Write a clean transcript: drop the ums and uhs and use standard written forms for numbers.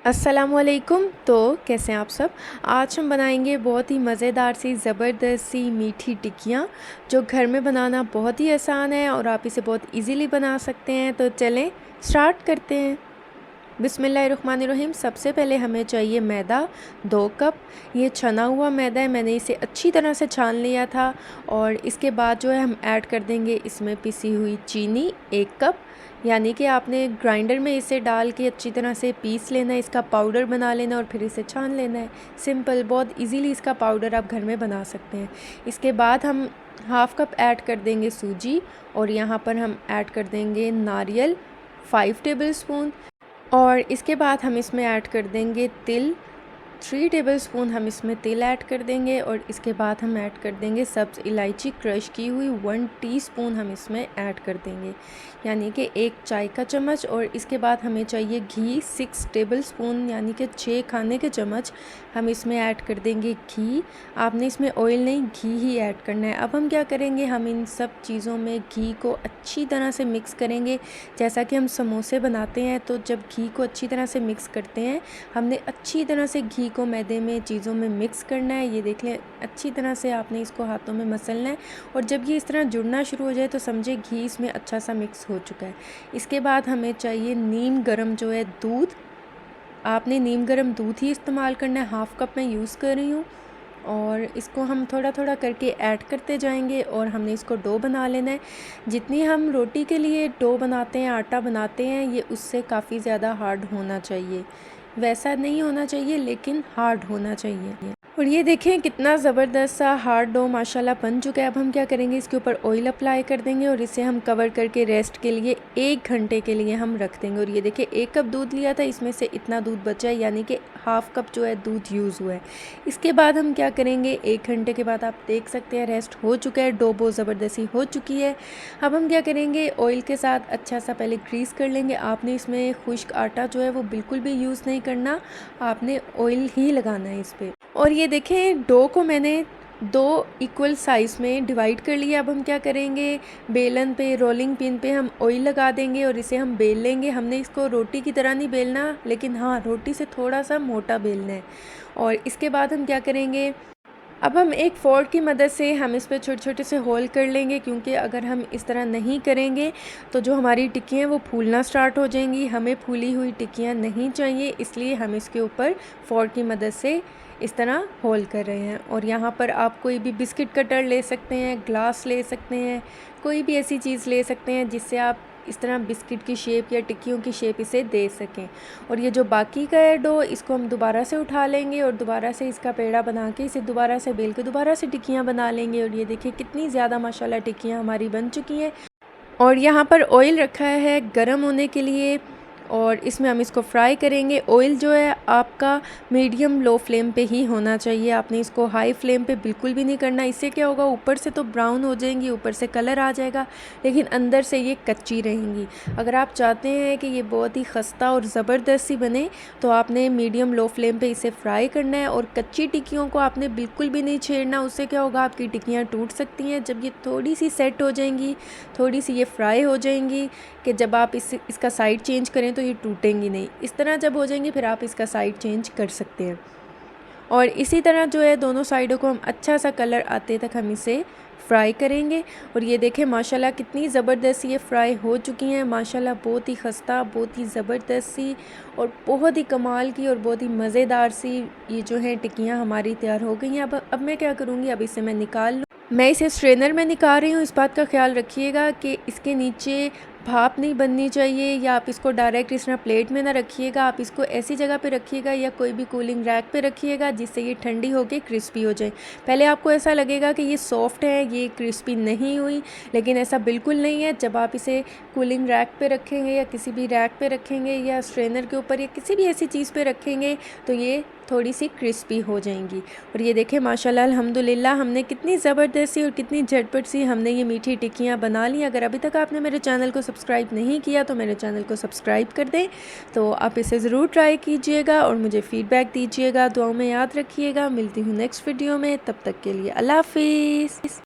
अस्सलामुअलैकुम। तो कैसे हैं आप सब। आज हम बनाएंगे बहुत ही मज़ेदार सी ज़बरदस्त सी मीठी टिक्कियाँ जो घर में बनाना बहुत ही आसान है और आप इसे बहुत इजीली बना सकते हैं। तो चलें स्टार्ट करते हैं। बिस्मिल्लाहिर्रहमानिर्रहीम। सबसे पहले हमें चाहिए मैदा 2 कप। ये छना हुआ मैदा है, मैंने इसे अच्छी तरह से छान लिया था। और इसके बाद जो है हम ऐड कर देंगे इसमें पिसी हुई चीनी 1 कप, यानी कि आपने ग्राइंडर में इसे डाल के अच्छी तरह से पीस लेना है, इसका पाउडर बना लेना और फिर इसे छान लेना है। सिंपल, बहुत इजीली इसका पाउडर आप घर में बना सकते हैं। इसके बाद हम हाफ़ कप ऐड कर देंगे सूजी और यहाँ पर हम ऐड कर देंगे नारियल 5 टेबल स्पून। और इसके बाद हम इसमें ऐड कर देंगे तिल 3 टेबलस्पून हम इसमें तिल ऐड कर देंगे। और इसके बाद हम ऐड कर देंगे सब्ज़ इलायची क्रश की हुई 1 टीस्पून हम इसमें ऐड कर देंगे, यानी कि 1 चाय का चम्मच। और इसके बाद हमें चाहिए घी 6 टेबलस्पून, यानी कि 6 खाने के चम्मच हम इसमें ऐड कर देंगे घी। आपने इसमें ऑयल नहीं, घी ही ऐड करना है। अब हम क्या करेंगे, हम इन सब चीज़ों में घी को अच्छी तरह से मिक्स करेंगे। जैसा कि हम समोसे बनाते हैं तो जब घी को अच्छी तरह से मिक्स करते हैं, हमने अच्छी तरह से घी को मैदे में चीज़ों में मिक्स करना है। ये देख लें, अच्छी तरह से आपने इसको हाथों में मसलना है। और जब ये इस तरह जुड़ना शुरू हो जाए तो समझे घी इसमें अच्छा सा मिक्स हो चुका है। इसके बाद हमें चाहिए नीम गर्म जो है दूध। आपने नीम गर्म दूध ही इस्तेमाल करना है, हाफ़ कप मैं यूज़ कर रही हूँ। और इसको हम थोड़ा थोड़ा करके ऐड करते जाएंगे और हमने इसको डो बना लेना है। जितनी हम रोटी के लिए डो बनाते हैं, आटा बनाते हैं, ये उससे काफ़ी ज़्यादा हार्ड होना चाहिए। वैसा नहीं होना चाहिए लेकिन हार्ड होना चाहिए। और ये देखें कितना ज़बरदस्त सा हार्ड डो माशाल्लाह बन चुका है। अब हम क्या करेंगे, इसके ऊपर ऑयल अप्लाई कर देंगे और इसे हम कवर करके रेस्ट के लिए 1 घंटे के लिए हम रख देंगे। और ये देखिए 1 कप दूध लिया था, इसमें से इतना दूध बचा है, यानी कि हाफ़ कप जो है दूध यूज़ हुआ है। इसके बाद हम क्या करेंगे, 1 घंटे के बाद आप देख सकते हैं रेस्ट हो चुका है, डो बहुत ज़बरदस्ती हो चुकी है। अब हम क्या करेंगे, ऑयल के साथ अच्छा सा पहले ग्रीस कर लेंगे। आपने इसमें खुश्क आटा जो है वो बिल्कुल भी यूज़ नहीं करना, आपने ऑयल ही लगाना है इस पर। और ये देखें डो को मैंने 2 इक्वल साइज़ में डिवाइड कर लिया। अब हम क्या करेंगे, बेलन पे, रोलिंग पिन पे हम ऑयल लगा देंगे और इसे हम बेल लेंगे। हमने इसको रोटी की तरह नहीं बेलना, लेकिन हाँ रोटी से थोड़ा सा मोटा बेलना है। और इसके बाद हम क्या करेंगे, अब हम एक फोर्क की मदद से हम इस पर छोटे छोटे से होल कर लेंगे, क्योंकि अगर हम इस तरह नहीं करेंगे तो जो हमारी टिक्कियाँ हैं वो फूलना स्टार्ट हो जाएंगी। हमें फूली हुई टिक्कियाँ नहीं चाहिए, इसलिए हम इसके ऊपर फोर्क की मदद से इस तरह होल कर रहे हैं। और यहाँ पर आप कोई भी बिस्किट कटर ले सकते हैं, ग्लास ले सकते हैं, कोई भी ऐसी चीज़ ले सकते हैं जिससे आप इस तरह बिस्किट की शेप या टिक्कियों की शेप इसे दे सकें। और ये जो बाकी का है डो, इसको हम दोबारा से उठा लेंगे और दोबारा से इसका पेड़ा बना के इसे दोबारा से बेल के दोबारा से टिक्कियाँ बना लेंगे। और ये देखिए कितनी ज़्यादा माशाल्लाह टिक्कियाँ हमारी बन चुकी हैं। और यहाँ पर ऑयल रखा है गरम होने के लिए और इसमें हम इसको फ्राई करेंगे। ऑयल जो है आपका मीडियम लो फ्लेम पे ही होना चाहिए, आपने इसको हाई फ्लेम पे बिल्कुल भी नहीं करना। इससे क्या होगा, ऊपर से तो ब्राउन हो जाएंगी, ऊपर से कलर आ जाएगा, लेकिन अंदर से ये कच्ची रहेंगी। अगर आप चाहते हैं कि ये बहुत ही खस्ता और ज़बरदस्त सी बने तो आपने मीडियम लो फ्लेम पे इसे फ्राई करना है। और कच्ची टिक्कियों को आपने बिल्कुल भी नहीं छेड़ना, उससे क्या होगा, आपकी टिक्कियाँ टूट सकती हैं। जब ये थोड़ी सी सेट हो जाएंगी, थोड़ी सी ये फ्राई हो जाएंगी, कि जब आप इसका साइड चेंज करें तो ये टूटेंगी नहीं। इस तरह जब हो जाएंगी फिर आप इसका साइड चेंज कर सकते हैं। और इसी तरह जो है दोनों साइडों को हम अच्छा सा कलर आते तक हम इसे फ्राई करेंगे। और ये देखें माशाल्लाह कितनी ज़बरदस्त ये फ्राई हो चुकी हैं, माशाल्लाह बहुत ही खस्ता, बहुत ही ज़बरदस्त सी और बहुत ही कमाल की और बहुत ही मज़ेदार सी ये जो है टिक्कियाँ हमारी तैयार हो गई हैं। अब मैं क्या करूँगी, अब इसे मैं निकाल लूँ। मैं इसे स्ट्रेनर में निकाल रही हूँ। इस बात का ख्याल रखिएगा कि इसके नीचे भाप नहीं बननी चाहिए, या आप इसको डायरेक्ट इस तरह प्लेट में ना रखिएगा, आप इसको ऐसी जगह पे रखिएगा या कोई भी कूलिंग रैक पे रखिएगा जिससे ये ठंडी होकर क्रिस्पी हो जाए। पहले आपको ऐसा लगेगा कि ये सॉफ्ट है, ये क्रिस्पी नहीं हुई, लेकिन ऐसा बिल्कुल नहीं है। जब आप इसे कूलिंग रैक पे रखेंगे या किसी भी रैक पे रखेंगे या स्ट्रेनर के ऊपर या किसी भी ऐसी चीज़ पे रखेंगे तो ये थोड़ी सी क्रिस्पी हो जाएंगी। और ये देखें माशाल्लाह अल्हम्दुलिल्लाह हमने कितनी ज़बरदस्त सी और कितनी झटपट सी हमने ये मीठी टिक्कियाँ बना ली। अगर अभी तक आपने मेरे चैनल को सब्सक्राइब नहीं किया तो मेरे चैनल को सब्सक्राइब कर दें। तो आप इसे ज़रूर ट्राई कीजिएगा और मुझे फ़ीडबैक दीजिएगा, दुआओं में याद रखिएगा। मिलती हूँ नेक्स्ट वीडियो में, तब तक के लिए अल्लाह हाफ़िज़।